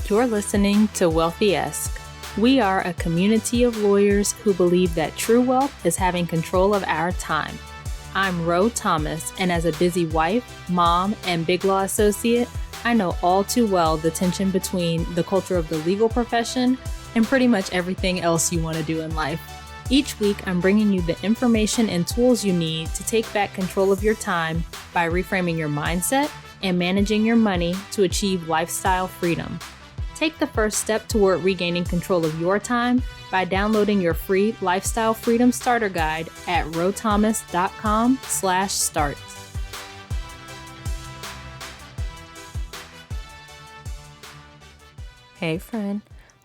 You're listening to Wealthy-esque. We are a community of lawyers who believe that true wealth is having control of our time. I'm Ro Thomas, and as a busy wife, mom, and big law associate, I know all too well the tension between the culture of the legal profession and pretty much everything else you want to do in life. Each week, I'm bringing you the information and tools you need to take back control of your time by reframing your mindset and managing your money to achieve lifestyle freedom. Take the first step toward regaining control of your time by downloading your free Lifestyle Freedom Starter Guide at rothomas.com/start. Hey friend,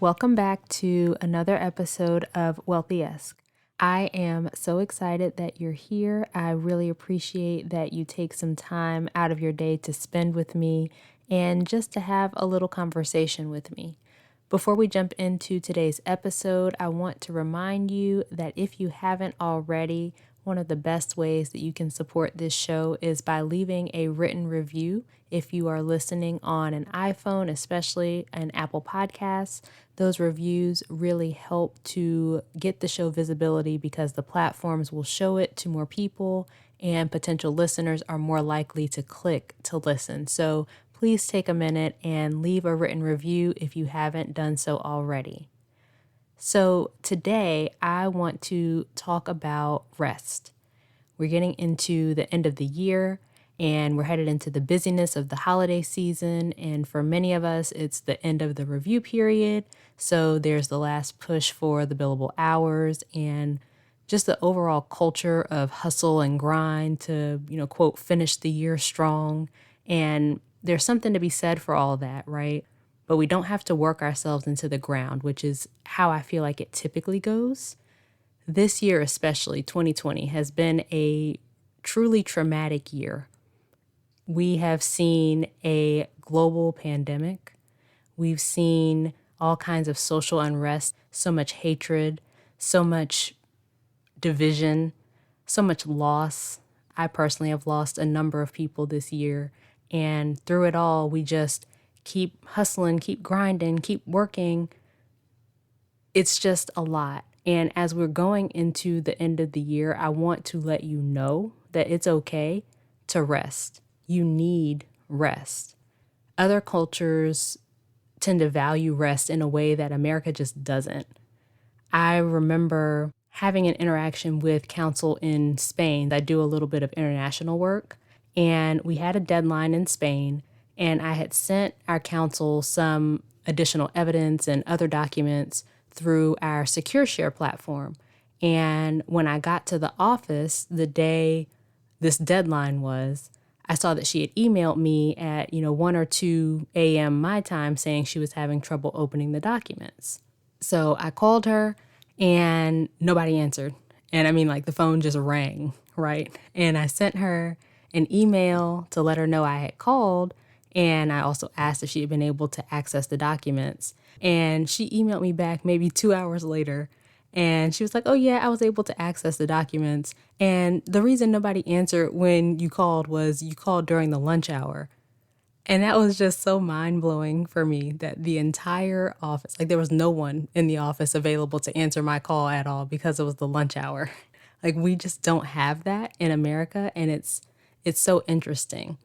welcome back to another episode of Wealthy-esque. I am so excited that you're here. I really appreciate that you take some time out of your day to spend with me and just to have a little conversation with me. Before we jump into today's episode, I want to remind you that if you haven't already, one of the best ways that you can support this show is by leaving a written review. If you are listening on an iPhone, especially an Apple Podcasts, those reviews really help to get the show visibility because the platforms will show it to more people and potential listeners are more likely to click to listen. So please take a minute and leave a written review if you haven't done so already. So today I want to talk about rest. We're getting into the end of the year and we're headed into the busyness of the holiday season. And for many of us, it's the end of the review period. So there's the last push for the billable hours and just the overall culture of hustle and grind to, quote, finish the year strong. And there's something to be said for all that, right? But we don't have to work ourselves into the ground, which is how I feel like it typically goes. This year, especially 2020, has been a truly traumatic year. We have seen a global pandemic. We've seen all kinds of social unrest, so much hatred, so much division, so much loss. I personally have lost a number of people this year. And through it all, we just keep hustling, keep grinding, keep working. It's just a lot. And as we're going into the end of the year, I want to let you know that it's okay to rest. You need rest. Other cultures tend to value rest in a way that America just doesn't. I remember having an interaction with counsel in Spain. I do a little bit of international work. And we had a deadline in Spain, and I had sent our counsel some additional evidence and other documents through our SecureShare platform. And when I got to the office the day this deadline was, I saw that she had emailed me at 1 or 2 a.m. my time saying she was having trouble opening the documents. So I called her and nobody answered. And I mean, the phone just rang, right? And I sent her an email to let her know I had called. And I also asked if she had been able to access the documents. And she emailed me back maybe 2 hours later. And she was like, oh, yeah, I was able to access the documents. And the reason nobody answered when you called was you called during the lunch hour. And that was just so mind-blowing for me that the entire office, there was no one in the office available to answer my call at all because it was the lunch hour. We just don't have that in America. And it's so interesting.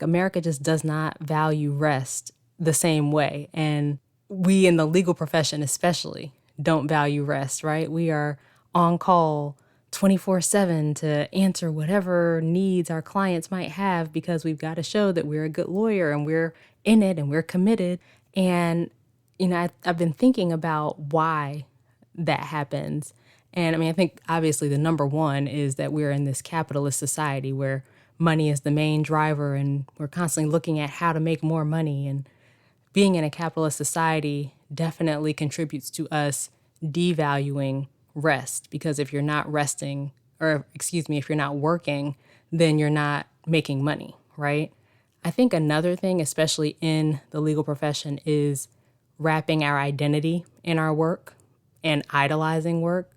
America just does not value rest the same way. And we in the legal profession especially don't value rest, right? We are on call 24/7 to answer whatever needs our clients might have because we've got to show that we're a good lawyer and we're in it and we're committed. And, I've been thinking about why that happens. And I think obviously the number one is that we're in this capitalist society where money is the main driver and we're constantly looking at how to make more money. And being in a capitalist society definitely contributes to us devaluing rest because if you're not resting, if you're not working, then you're not making money, right? I think another thing, especially in the legal profession, is wrapping our identity in our work and idolizing work.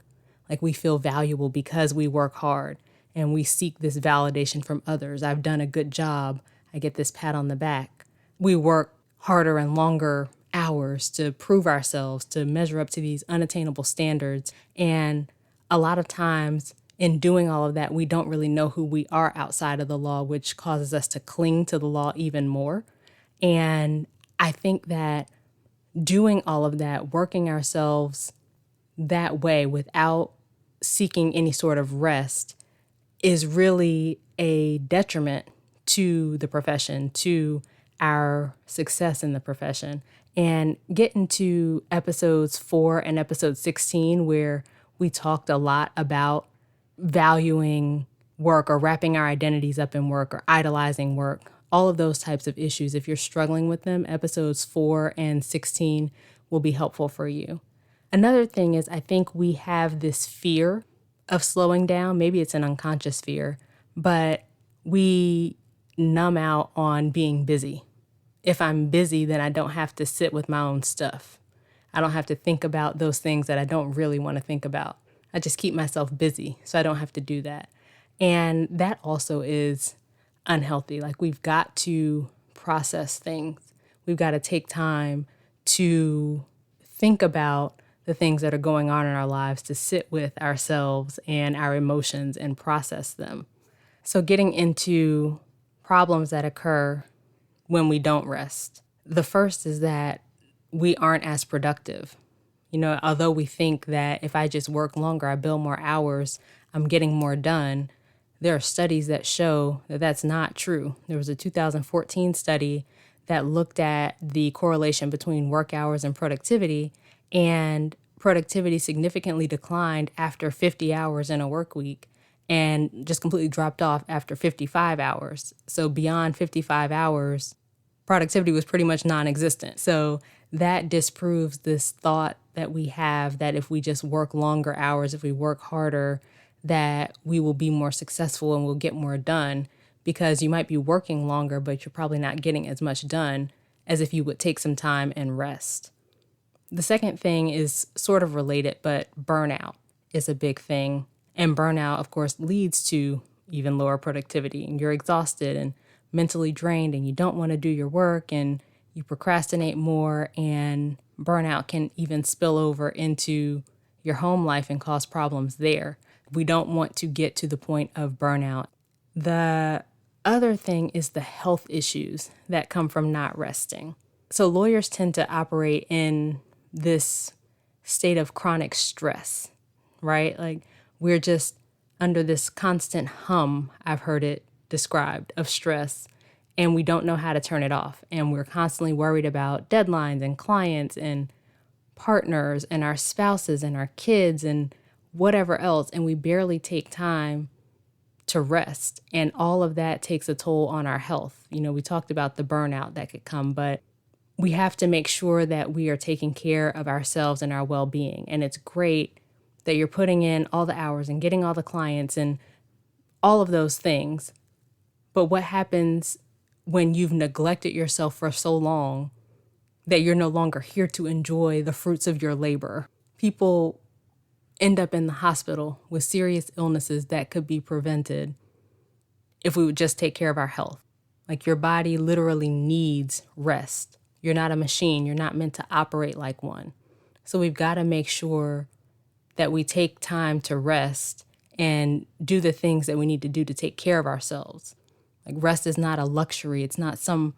We feel valuable because we work hard. And we seek this validation from others. I've done a good job. I get this pat on the back. We work harder and longer hours to prove ourselves, to measure up to these unattainable standards. And a lot of times in doing all of that, we don't really know who we are outside of the law, which causes us to cling to the law even more. And I think that doing all of that, working ourselves that way without seeking any sort of rest is really a detriment to the profession, to our success in the profession. And get into episodes 4 and episode 16, where we talked a lot about valuing work or wrapping our identities up in work or idolizing work, all of those types of issues. If you're struggling with them, episodes 4 and 16 will be helpful for you. Another thing is, I think we have this fear of slowing down. Maybe it's an unconscious fear, but we numb out on being busy. If I'm busy, then I don't have to sit with my own stuff. I don't have to think about those things that I don't really want to think about. I just keep myself busy so I don't have to do that. And that also is unhealthy. Like, we've got to process things. We've got to take time to think about the things that are going on in our lives, to sit with ourselves and our emotions and process them. So getting into problems that occur when we don't rest. The first is that we aren't as productive. Although we think that if I just work longer, I bill more hours, I'm getting more done, there are studies that show that that's not true. There was a 2014 study that looked at the correlation between work hours and productivity, and productivity significantly declined after 50 hours in a work week and just completely dropped off after 55 hours. So beyond 55 hours, productivity was pretty much non-existent. So that disproves this thought that we have that if we just work longer hours, if we work harder, that we will be more successful and we'll get more done, because you might be working longer, but you're probably not getting as much done as if you would take some time and rest. The second thing is sort of related, but burnout is a big thing. And burnout, of course, leads to even lower productivity. And you're exhausted and mentally drained, and you don't want to do your work, and you procrastinate more, and burnout can even spill over into your home life and cause problems there. We don't want to get to the point of burnout. The other thing is the health issues that come from not resting. So lawyers tend to operate in this state of chronic stress, right? Like, we're just under this constant hum, I've heard it described, of stress, and we don't know how to turn it off. And we're constantly worried about deadlines and clients and partners and our spouses and our kids and whatever else. And we barely take time to rest. And all of that takes a toll on our health. We talked about the burnout that could come, but we have to make sure that we are taking care of ourselves and our well-being. And it's great that you're putting in all the hours and getting all the clients and all of those things. But what happens when you've neglected yourself for so long that you're no longer here to enjoy the fruits of your labor? People end up in the hospital with serious illnesses that could be prevented if we would just take care of our health. Like, your body literally needs rest. You're not a machine. You're not meant to operate like one. So we've got to make sure that we take time to rest and do the things that we need to do to take care of ourselves. Like, rest is not a luxury. It's not some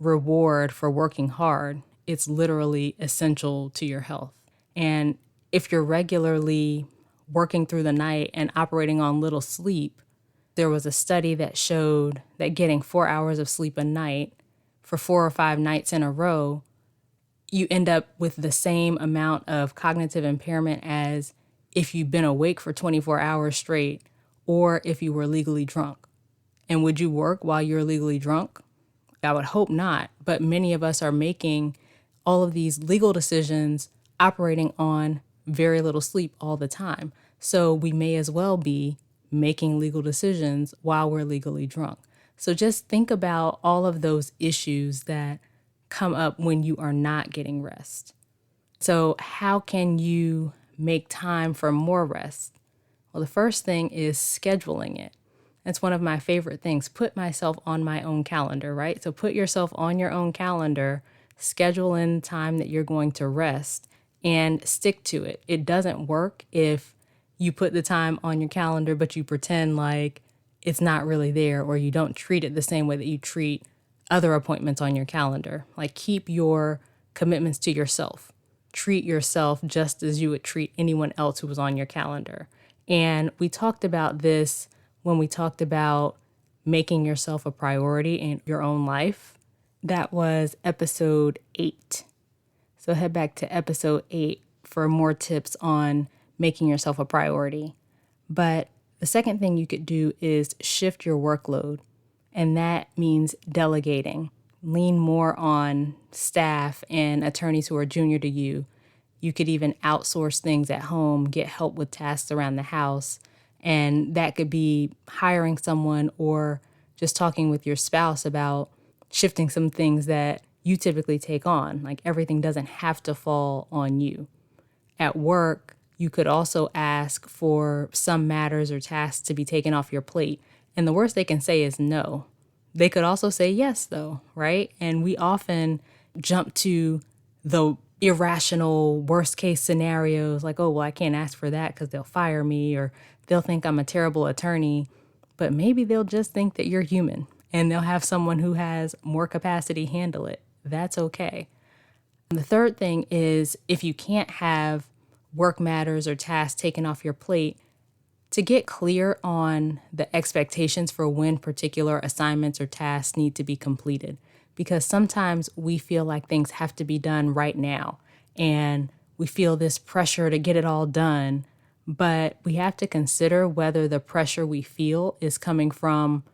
reward for working hard. It's literally essential to your health. And if you're regularly working through the night and operating on little sleep, there was a study that showed that getting 4 hours of sleep a night for 4 or 5 nights in a row, you end up with the same amount of cognitive impairment as if you've been awake for 24 hours straight, or if you were legally drunk. And would you work while you're legally drunk? I would hope not, but many of us are making all of these legal decisions operating on very little sleep all the time. So we may as well be making legal decisions while we're legally drunk. So just think about all of those issues that come up when you are not getting rest. So how can you make time for more rest? Well, the first thing is scheduling it. That's one of my favorite things. Put myself on my own calendar, right? So put yourself on your own calendar schedule in time that you're going to rest and stick to it. It doesn't work if you put the time on your calendar, but you pretend like it's not really there, or you don't treat it the same way that you treat other appointments on your calendar. Like, keep your commitments to yourself. Treat yourself just as you would treat anyone else who was on your calendar. And we talked about this when we talked about making yourself a priority in your own life. That was episode 8. So head back to episode 8 for more tips on making yourself a priority. But the second thing you could do is shift your workload. And that means delegating. Lean more on staff and attorneys who are junior to you. You could even outsource things at home, get help with tasks around the house. And that could be hiring someone or just talking with your spouse about shifting some things that you typically take on. Like, everything doesn't have to fall on you. At work, you could also ask for some matters or tasks to be taken off your plate. And the worst they can say is no. They could also say yes, though, right? And we often jump to the irrational worst case scenarios like, oh, well, I can't ask for that because they'll fire me, or they'll think I'm a terrible attorney. But maybe they'll just think that you're human and they'll have someone who has more capacity handle it. That's okay. And the third thing is, if you can't have work matters or tasks taken off your plate, to get clear on the expectations for when particular assignments or tasks need to be completed. Because sometimes we feel like things have to be done right now, and we feel this pressure to get it all done. But we have to consider whether the pressure we feel is coming from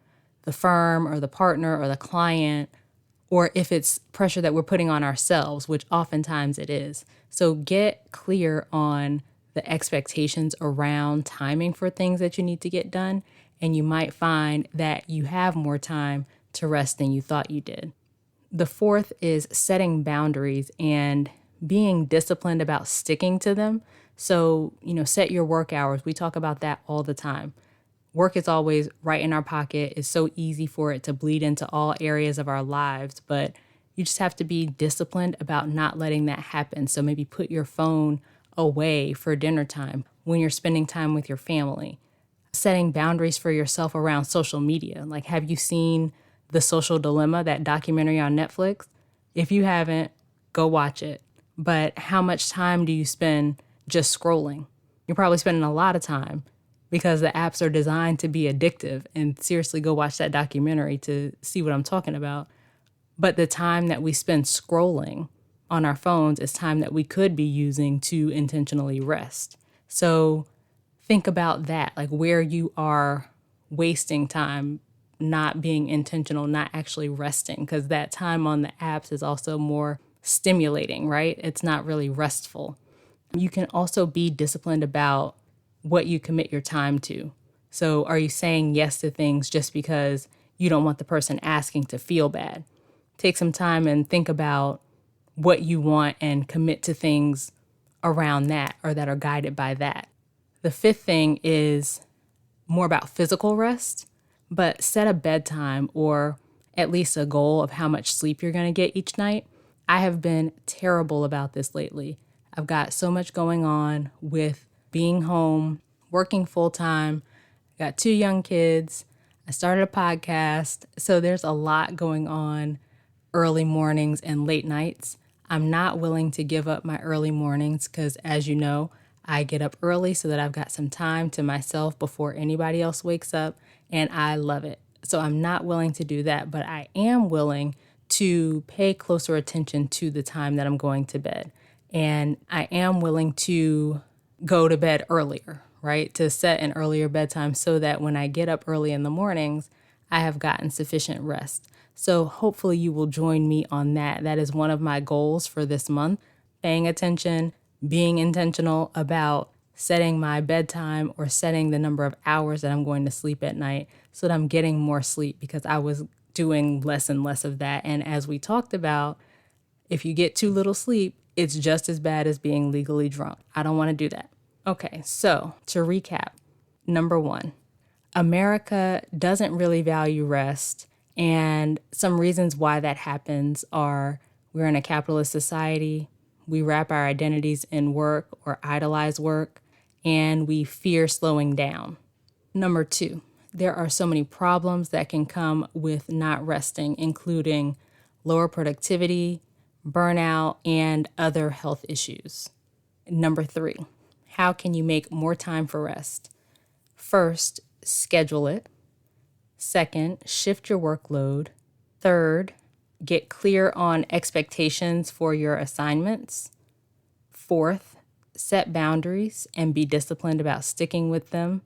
the firm or the partner or the client, or if it's pressure that we're putting on ourselves, which oftentimes it is. So get clear on the expectations around timing for things that you need to get done, and you might find that you have more time to rest than you thought you did. The fourth is setting boundaries and being disciplined about sticking to them. So, set your work hours. We talk about that all the time. Work is always right in our pocket. It's so easy for it to bleed into all areas of our lives, but you just have to be disciplined about not letting that happen. So maybe put your phone away for dinner time when you're spending time with your family. Setting boundaries for yourself around social media. Like, have you seen The Social Dilemma, that documentary on Netflix? If you haven't, go watch it. But how much time do you spend just scrolling? You're probably spending a lot of time, because the apps are designed to be addictive. And seriously, go watch that documentary to see what I'm talking about. But the time that we spend scrolling on our phones is time that we could be using to intentionally rest. So think about that, like where you are wasting time, not being intentional, not actually resting, because that time on the apps is also more stimulating, right? It's not really restful. You can also be disciplined about what you commit your time to. So are you saying yes to things just because you don't want the person asking to feel bad? Take some time and think about what you want and commit to things around that, or that are guided by that. The fifth thing is more about physical rest, but set a bedtime or at least a goal of how much sleep you're going to get each night. I have been terrible about this lately. I've got so much going on with being home, working full time, got 2 young kids. I started a podcast. So there's a lot going on early mornings and late nights. I'm not willing to give up my early mornings because, as you know, I get up early so that I've got some time to myself before anybody else wakes up, and I love it. So I'm not willing to do that, but I am willing to pay closer attention to the time that I'm going to bed. And I am willing to go to bed earlier, right? To set an earlier bedtime so that when I get up early in the mornings, I have gotten sufficient rest. So hopefully you will join me on that. That is one of my goals for this month, paying attention, being intentional about setting my bedtime or setting the number of hours that I'm going to sleep at night so that I'm getting more sleep, because I was doing less and less of that. And as we talked about, if you get too little sleep, it's just as bad as being legally drunk. I don't want to do that. Okay, so to recap, number 1, America doesn't really value rest. And some reasons why that happens are We're in a capitalist society. We wrap our identities in work or idolize work, and we fear slowing down. Number 2, there are so many problems that can come with not resting, including lower productivity, burnout, and other health issues. Number 3, how can you make more time for rest? First, schedule it. Second, shift your workload. Third, get clear on expectations for your assignments. Fourth, set boundaries and be disciplined about sticking with them.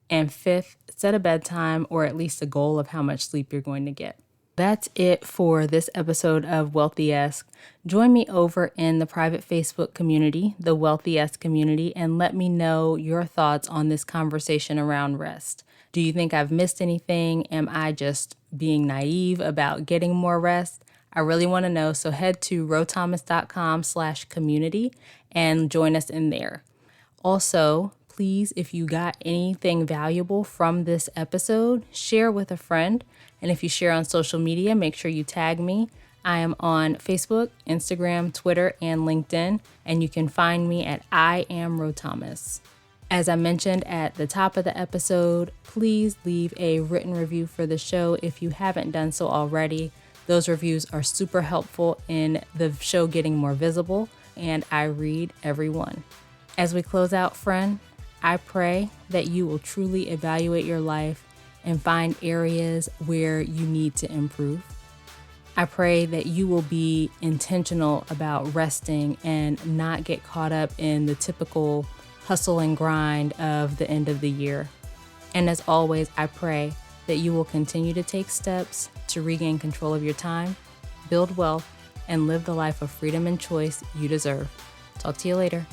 And fifth, set a bedtime or at least a goal of how much sleep you're going to get. That's it for this episode of Wealthy-esque. Join me over in the private Facebook community, the Wealthy-esque community, and let me know your thoughts on this conversation around rest. Do you think I've missed anything? Am I just being naive about getting more rest? I really want to know, so head to rothomas.com/community and join us in there. Also, please, if you got anything valuable from this episode, share with a friend. And if you share on social media, make sure you tag me. I am on Facebook, Instagram, Twitter, and LinkedIn, and you can find me at I Am Rothomas. As I mentioned at the top of the episode, please leave a written review for the show if you haven't done so already. Those reviews are super helpful in the show getting more visible, and I read every one. As we close out, friend, I pray that you will truly evaluate your life and find areas where you need to improve. I pray that you will be intentional about resting and not get caught up in the typical hustle and grind of the end of the year. And as always, I pray that you will continue to take steps to regain control of your time, build wealth, and live the life of freedom and choice you deserve. Talk to you later.